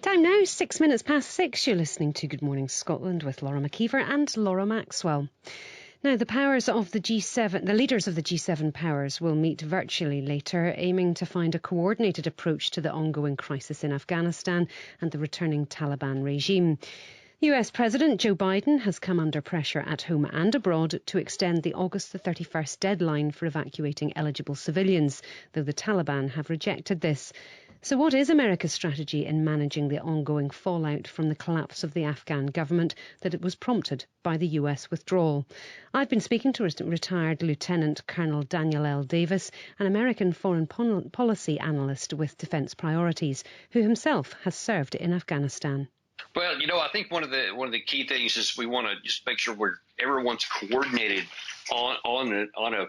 Time now, 6 minutes past 6. You're listening to Good Morning Scotland with Laura McKeever and Laura Maxwell. Now, the leaders of the G7 powers will meet virtually later, aiming to find a coordinated approach to the ongoing crisis in Afghanistan and the returning Taliban regime. US President Joe Biden has come under pressure at home and abroad to extend the August the 31st deadline for evacuating eligible civilians, though the Taliban have rejected this. So what is America's strategy in managing the ongoing fallout from the collapse of the Afghan government that it was prompted by the US withdrawal? I've been speaking to retired Lieutenant Colonel Daniel L. Davis, an American foreign policy analyst with Defence Priorities, who himself has served in Afghanistan. Well, I think one of the key things is we want to just make sure everyone's coordinated on a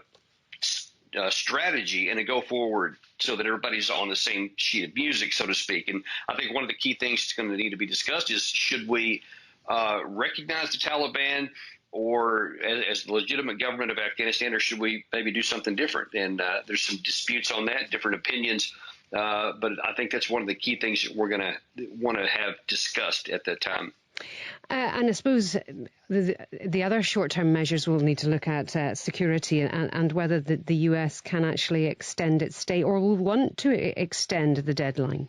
strategy and a go forward, so that everybody's on the same sheet of music, so to speak. And I think one of the key things that's going to need to be discussed is, should we recognize the Taliban or as the legitimate government of Afghanistan, or should we maybe do something different? And there's some disputes on that, different opinions. But I think that's one of the key things that we're going to want to have discussed at that time. And I suppose the other short-term measures we'll need to look at security and whether the US can actually extend its stay or will want to extend the deadline.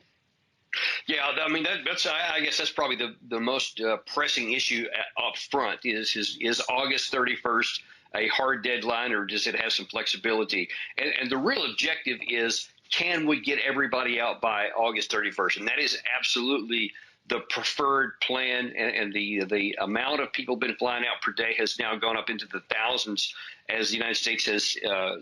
Yeah, I mean, I guess that's probably the most pressing issue up front is August 31st a hard deadline, or does it have some flexibility? And the real objective is, can we get everybody out by August 31st? And that is absolutely the preferred plan, and the amount of people been flying out per day has now gone up into the thousands as the United States has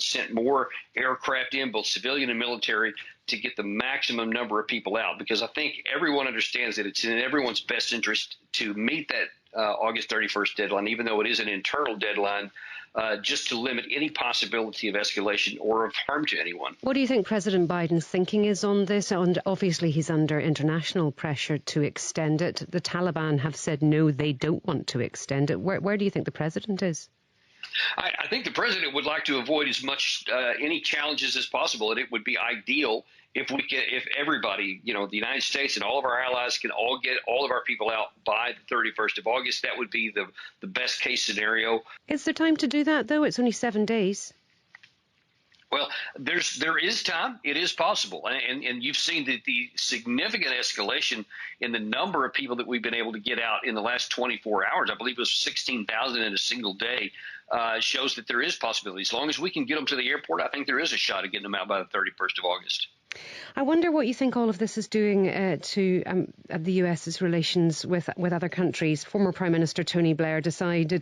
sent more aircraft in, both civilian and military, to get the maximum number of people out. Because I think everyone understands that it's in everyone's best interest to meet that August 31st deadline, even though it is an internal deadline, just to limit any possibility of escalation or of harm to anyone. What do you think President Biden's thinking is on this? And obviously he's under international pressure to extend it. The Taliban have said no, they don't want to extend it. Where do you think the president is? I think the president would like to avoid as much any challenges as possible, and it would be ideal if everybody, the United States and all of our allies can all get all of our people out by the 31st of August. That would be the best case scenario. Is there time to do that, though? It's only 7 days. Well, there is time. It is possible. And you've seen the significant escalation in the number of people that we've been able to get out in the last 24 hours. I believe it was 16,000 in a single day. Shows that there is possibility. As long as we can get them to the airport, I think there is a shot at getting them out by the 31st of August. I wonder what you think all of this is doing to the US's relations with other countries. Former Prime Minister Tony Blair described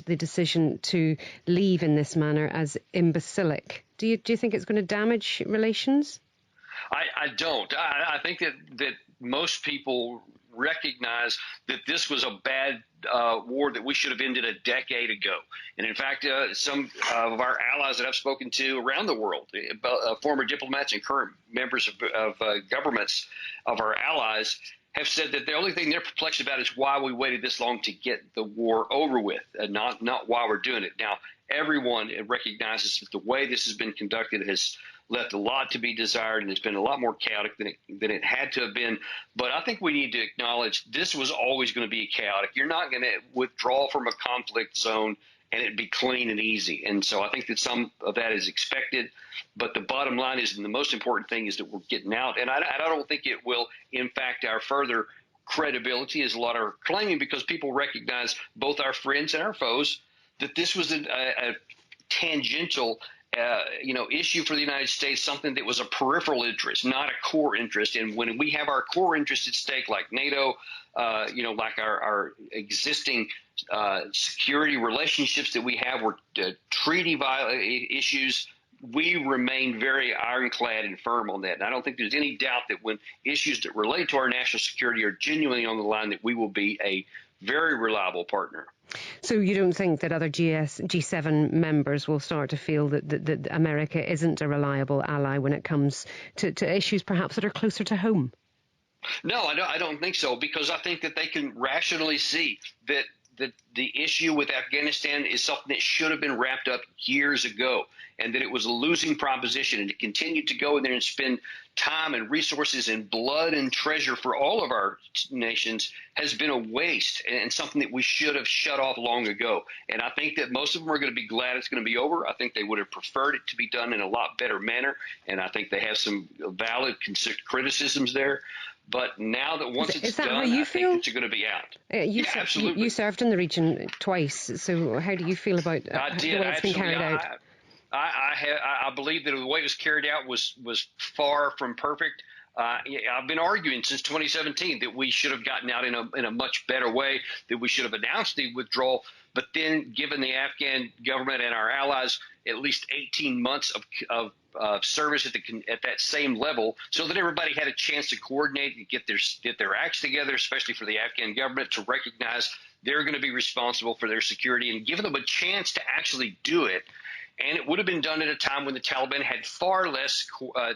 the decision to leave in this manner as imbecilic. Do you think it's going to damage relations? I don't. I think that most people recognize that this was a bad war that we should have ended a decade ago. And in fact, some of our allies that I've spoken to around the world, former diplomats and current members of governments of our allies, have said that the only thing they're perplexed about is why we waited this long to get the war over with, and not why we're doing it. Now, everyone recognizes that the way this has been conducted has left a lot to be desired, and it's been a lot more chaotic than it had to have been. But I think we need to acknowledge this was always going to be chaotic. You're not going to withdraw from a conflict zone and it be clean and easy. And so I think that some of that is expected. But the bottom line is, and the most important thing is that we're getting out. And I don't think it will impact our further credibility, as a lot are claiming, because people recognize, both our friends and our foes, that this was a tangential issue for the United States, something that was a peripheral interest, not a core interest. And when we have our core interest at stake, like NATO, like our existing security relationships that we have, were treaty issues, we remain very ironclad and firm on that. And I don't think there's any doubt that when issues that relate to our national security are genuinely on the line, that we will be a very reliable partner. So you don't think that other G7 members will start to feel that America isn't a reliable ally when it comes to issues perhaps that are closer to home? No, I don't think so, because I think that they can rationally see that that the issue with Afghanistan is something that should have been wrapped up years ago, and that it was a losing proposition, and to continue to go in there and spend time and resources and blood and treasure for all of our nations has been a waste and something that we should have shut off long ago. And I think that most of them are going to be glad it's going to be over. I think they would have preferred it to be done in a lot better manner, and I think they have some valid criticisms there. But now that once it's done, I think it's going to be out. Absolutely. You served in the region twice, so how do you feel about the way it's been carried out? I believe that the way it was carried out was far from perfect. I've been arguing since 2017 that we should have gotten out in a much better way, that we should have announced the withdrawal, but then given the Afghan government and our allies at least 18 months of service at that same level, so that everybody had a chance to coordinate and get their acts together, especially for the Afghan government to recognize they're going to be responsible for their security, and give them a chance to actually do it. And it would have been done at a time when the Taliban had far less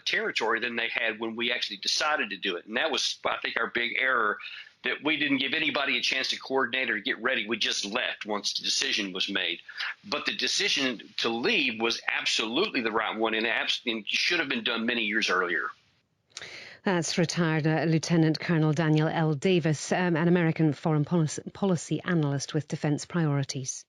territory than they had when we actually decided to do it. And that was, I think, our big error, that we didn't give anybody a chance to coordinate or get ready. We just left once the decision was made. But the decision to leave was absolutely the right one, and should have been done many years earlier. That's retired Lieutenant Colonel Daniel L. Davis, an American foreign policy analyst with Defence Priorities.